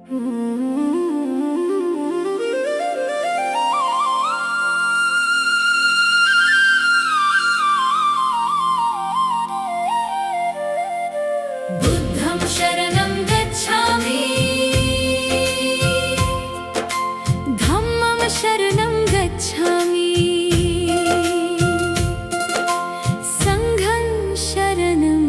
बुद्धं शरणं गच्छामि, धम्मं शरणं गच्छामि, संघं शरणं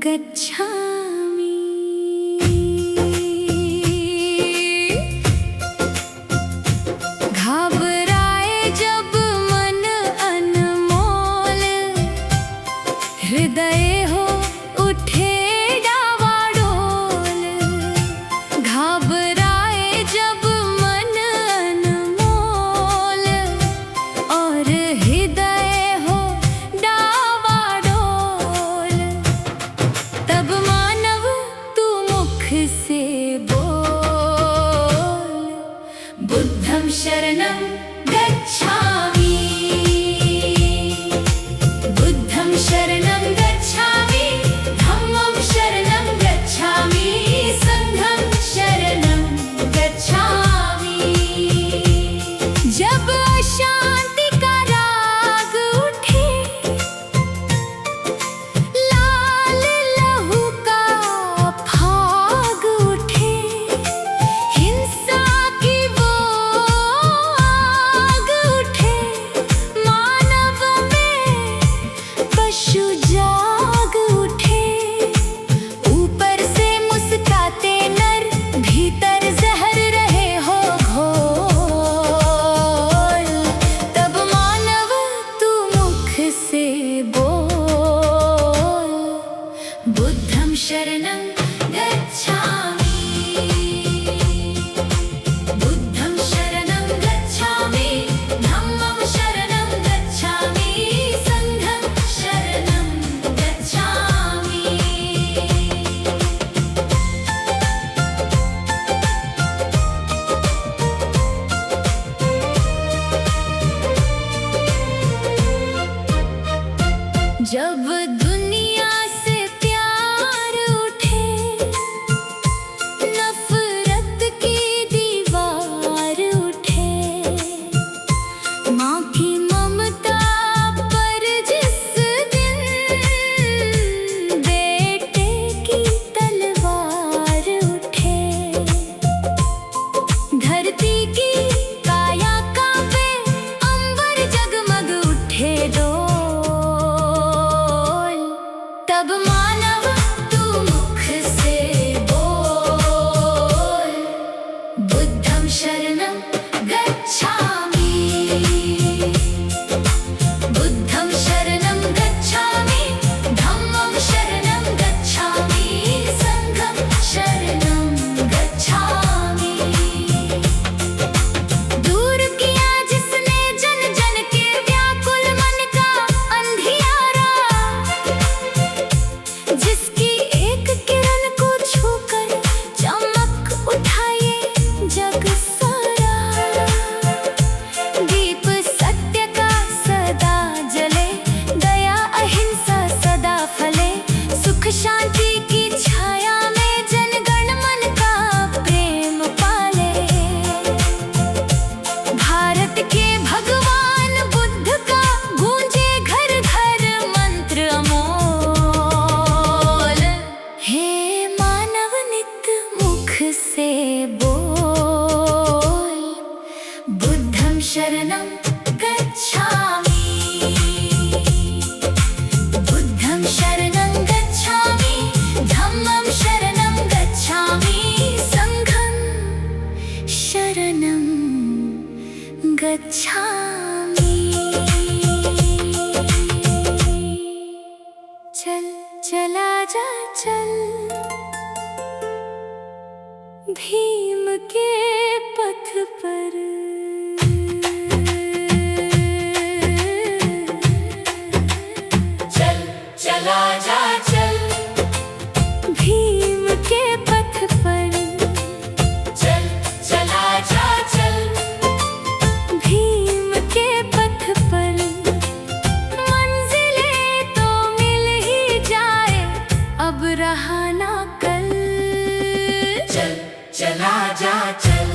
गच्छामि। घबराए जब मन अनमोल, हृदय हो उठे डावाडोल। घबराए जब मन अनमोल और हृदय हो डावाडोल, तब मानव तू मुख से बोल, बुद्धं शरणं गच्छामि, बुद्धं शरणं गच्छामि, धम्मं शरणं गच्छामि, संघं शरणं गच्छामि। जब अशांति का राग उठे, लाल लहू का फाग उठे, हिंसा की वो आग उठे, मानव में पशु जाग उठे। ऊपर से मुस्काते नर, भीतर जहर रहे हो घोल, तब मानव तू मुख से बोल, बुद्धं शरणं गच्छामि, बुद्धं शरणं गच्छामि, धम्मं शरणं गच्छामि, संघं शरणं गच्छामि। जब दुनिया से प्यार उठे, नफरत की दीवार उठे, माँ की ममता पर जिस दिन बेटे की तलवार उठे, धरती की काया कांपे, अंबर जगमग उठे डोल, तब मानव तू मुख से बोल, बुद्धं शरणं गच्छामि, बुद्धं शरणं गच्छामि, धम्मं शरणं गच्छामि, संघं शरणं गच्छामि। दूर किया जिसने जन जन के व्याकुल मन का अंधियारा, जिसकी एक किरण को छूकर चमक उठाए जग सारा। दीप सत्य का सदा जले, दया अहिंसा सदा फले, सुख शांति की छाया में जनगण मन का प्रेम पाले। भारत के भगवान बुद्ध का गूंजे घर घर मंत्र अमोल, हे मानव नित मुख से बोल, बुद्धं शरणं गच्छामि, बुद्धं शरणं गच्छामि, धम्मं शरणं गच्छामि, संघं शरणं गच्छामि। चल चला जा चल, भीम के पथ पर, चल चला जा चल, भीम के पथ पर, चल चला जा चल, भीम के पथ पर। मंजिलें तो मिल ही जाए, अब रहा ना कल, चल चला जा चल।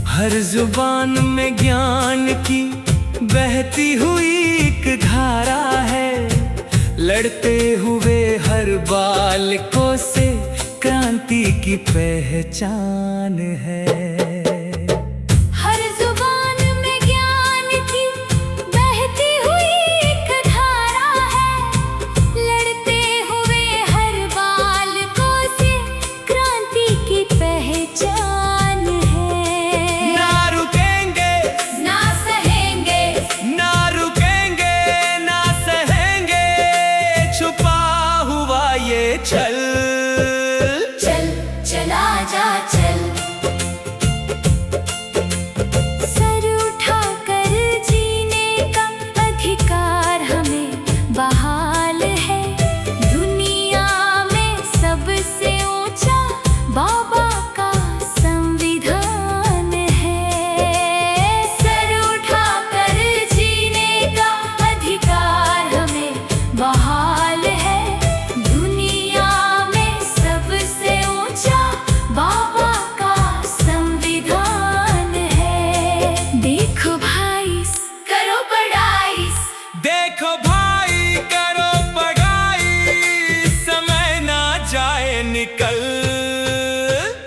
हर जुबान में ज्ञान की बहती हुई एक धारा है, लड़ते हुए हर बालकों से क्रांति की पहचान है। हर जुबान में ज्ञान की बहती हुई एक धारा है, लड़ते हुए हर बालकों से क्रांति की पहचान है। ना रुकेंगे ना सहेंगे, ना रुकेंगे ना सहेंगे, छुपा हुआ ये छल। चल चला जा चल। सर उठाकर जीने का अधिकार हमें बहाल है, दुनिया में सबसे ऊंचा बाबा का संविधान है। सर उठाकर जीने का अधिकार हमें बहाल है, दुनिया में सबसे ऊंचा बाबा का संविधान है। देखो भाई करो पढ़ाई, देखो भाई करो पढ़ाई, समय ना जाए निकल।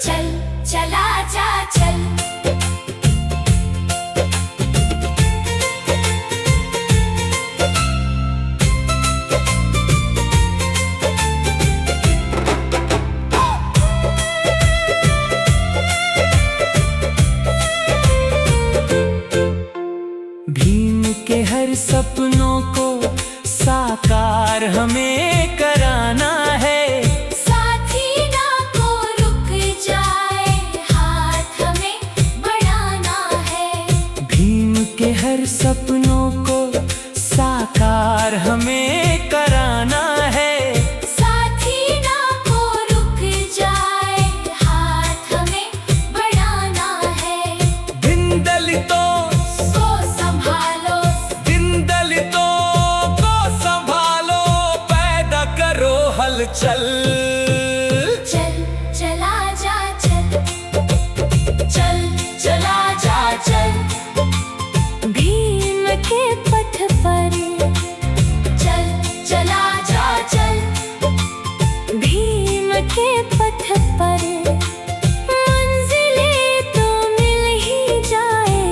चल चला जा चल। भीम के हर सपनों को साकार हमें कराना है, साथी ना को रुक जाए, हाथ हमें बढ़ाना है। भीम के हर सपनों को साकार हमें कराना है। साथी ना को रुक जाए, हाथ हमें बढ़ाना है। दिन दलितों को संभालो, दिन दलितों को संभालो, पैदा करो हलचल। चल चला जा चल। चल चला जा चल। भीम के पथ पर चल चला जा चल। भीम के पथ पर मंजिलें तो मिल ही जाए,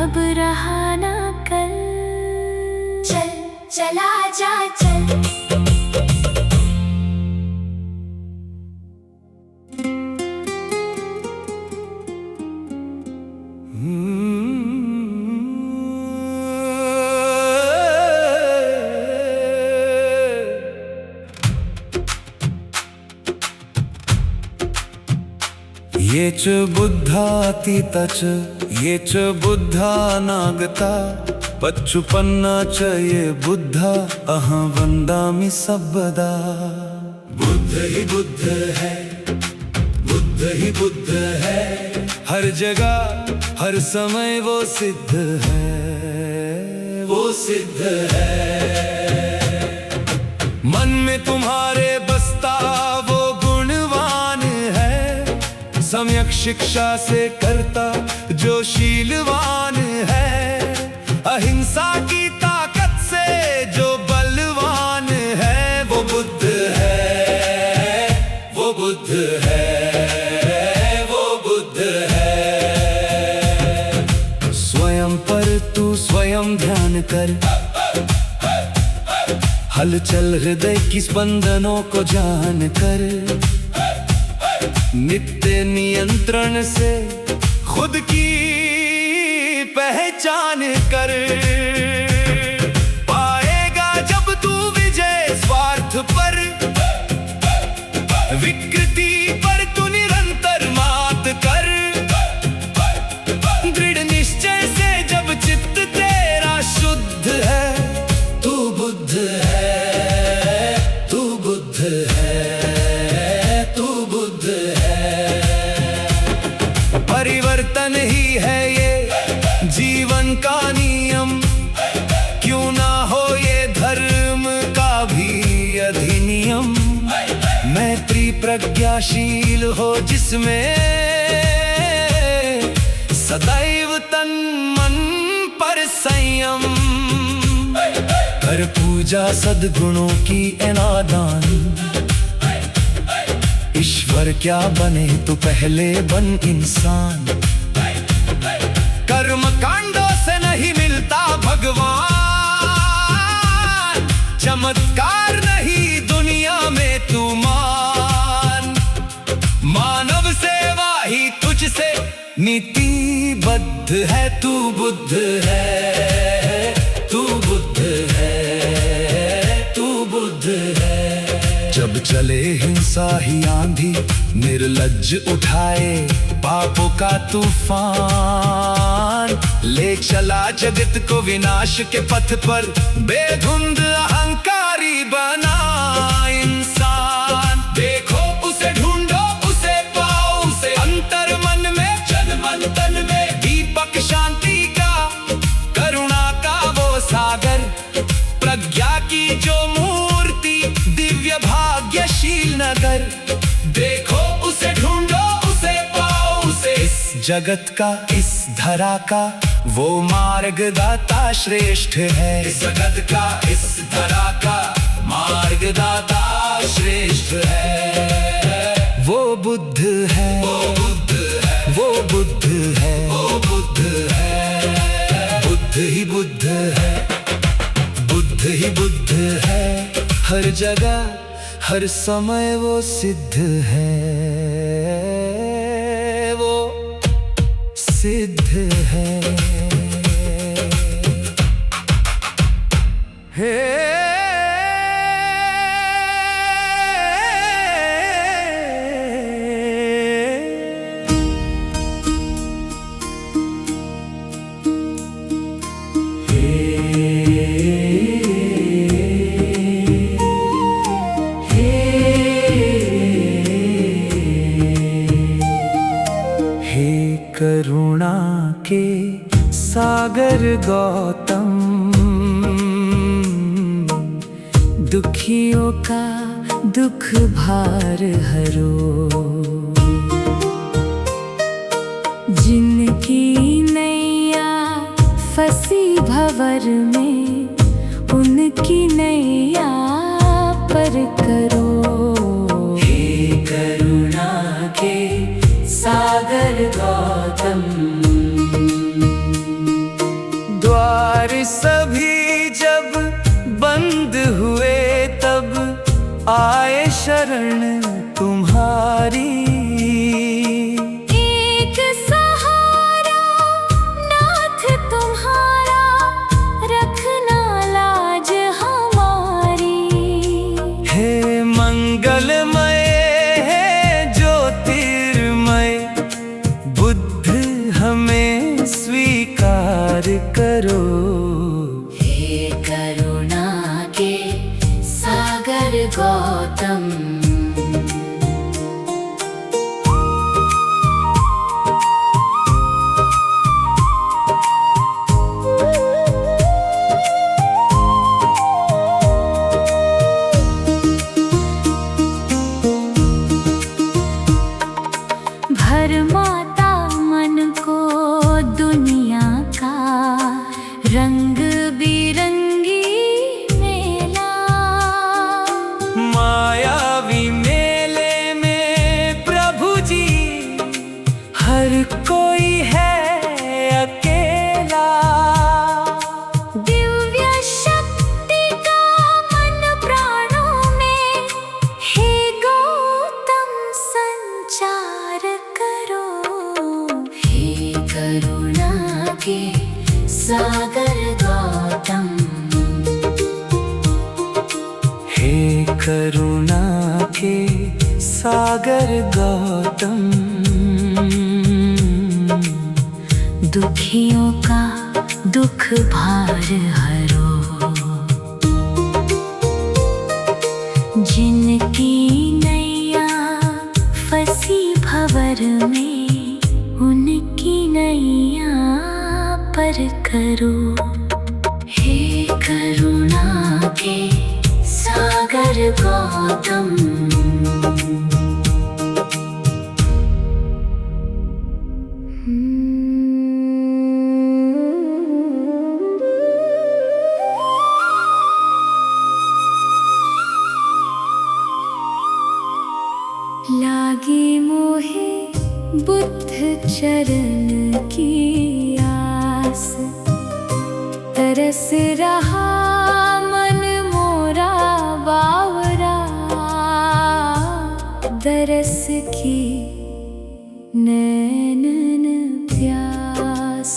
अब रहा ना कल। चल चला जा चल। ये च बुद्धाति तच ये च बुद्धा नागता, पच्चुपन्ना च ये बुद्धा अहं वन्दामि सर्वदा। बुद्ध ही बुद्ध है, बुद्ध ही बुद्ध है, हर जगह हर समय वो सिद्ध है, वो सिद्ध है। मन में तुम्हारे बसता वो गुणवान है, सम्यक शिक्षा से करता जो शीलवान है, अहिंसा की ताकत से जो बलवान है, वो बुद्ध है, वो बुद्ध है, वो बुद्ध है। स्वयं पर तू स्वयं ध्यान कर, हलचल हृदय की स्पंदनों को जान कर, नित्य नियंत्रण से खुद की पहचान कर। पाएगा जब तू विजय स्वार्थ पर, विकृति पर तू निरंतर मात कर। दृढ़ निश्चय से जब चित्त तेरा शुद्ध है, तू बुद्ध है, तू बुद्ध है, तू बुद्ध है। परिवर्तन ही है ये जीवन का नियम, क्यों ना हो ये धर्म का भी अधिनियम। मैत्री प्रज्ञाशील हो, जिसमें सदैव तन मन पर संयम। कर पूजा सद्गुणों की एनादान, ईश्वर क्या बने तो पहले बन इंसान। कर्म कांडों से नहीं मिलता भगवान, चमत्कार नहीं दुनिया में तू मान। मानव सेवा ही तुझसे नीतिबद्ध है, तू बुद्ध है, तू बुद्ध है, तू बुद्ध है। जब चले हिंसा ही आंधी, निर्लज्ज उठाए पापों का तूफान। ले चला जगत को विनाश के पथ पर, बेधुंद अहंकारी बना इंसान। देखो उसे ढूंढो, उसे पाओ, उसे अंतर मन में, जन मन तन में। दीपक शांति का, करुणा का वो सागर, प्रज्ञा की जो मूर्ति, दिव्य भाग्यशील नगर। देखो उसे ढूंढो, उसे पाओ, उसे इस जगत का, इस धरा का वो मार्गदाता श्रेष्ठ है। इस जगत का, इस धरा का मार्गदाता श्रेष्ठ है। वो बुद्ध है, वो बुद्ध है, वो बुद्ध है, वो बुद्ध है। बुद्ध ही बुद्ध है, बुद्ध ही बुद्ध है। हर जगह हर समय वो सिद्ध है, वो सिद्ध है। करुणा के सागर गौतम, दुखियों का दुख भार हरो। जिनकी नैया फंसी भंवर में, उनकी नैया पर करो। हे करुणा के सागर गौतम, द्वार सभी जब बंद हुए, तब आए शरण तुम्हारी। एक सहारा नाथ तुम्हारा, रखना लाज हमारी। हे मंगलमय, हमें स्वीकार करो। हे करुणा के सागर गौतम, भरमाता मन को दुनिया का, रंग बिरंगी मेला। मायावी मेले में प्रभु जी, हर कोई है अकेला। दिव्य शक्ति का मन प्राणों में, हे गौतम संचार करो। हे करुणा के सागर गौतम, हे करुणा के सागर गौतम। दुखियों का दुख भार हरो। जिनकी नैया फंसी भंवर में, उनकी नैया पर करो। हे करुणा के सागर गौतम, लागी मोहे बुद्ध चरण की आस, तरस रहा मन मोरा बावरा, दरस की नैनन प्यास।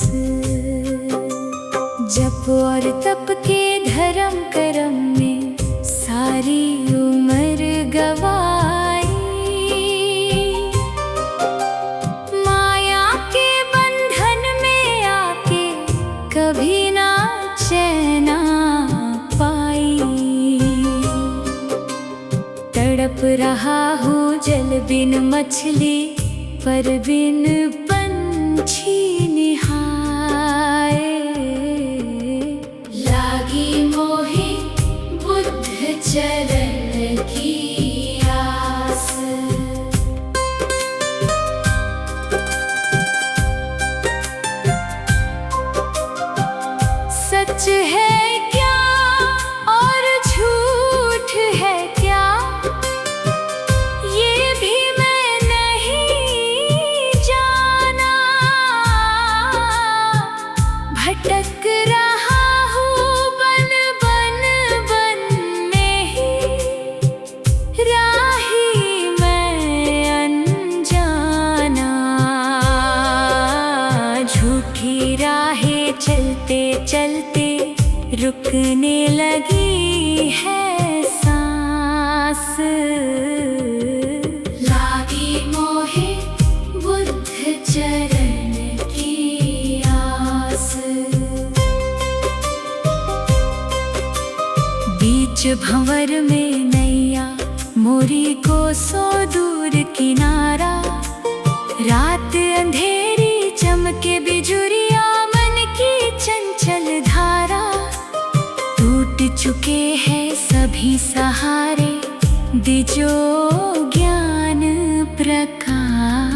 जप और तप के धर्म करम में सारी उम्र गवाई, माया के बंधन में आके कभी ना चैना पाई। तड़प रहा हूँ जल बिन मछली, पर बिन पंछी निहाय। लागी मोहे बुद्ध चरण की आस। सच है क्या और झूठ है क्या, ये भी मैं नहीं जाना। भटक रहा हूँ बन में ही, राही मैं अनजाना। झूठी राहें चलते चलते रुकने लगी है सांस। लागी मोहे बुद्ध चरण की आस। बीच भंवर में नैया मोरी को सो दूर किनारा, रात अंधेरी चमके बिजुरिया मन की चंचल धारा। टूट चुके हैं सभी सहारे, दिजो ज्ञान प्रकाश।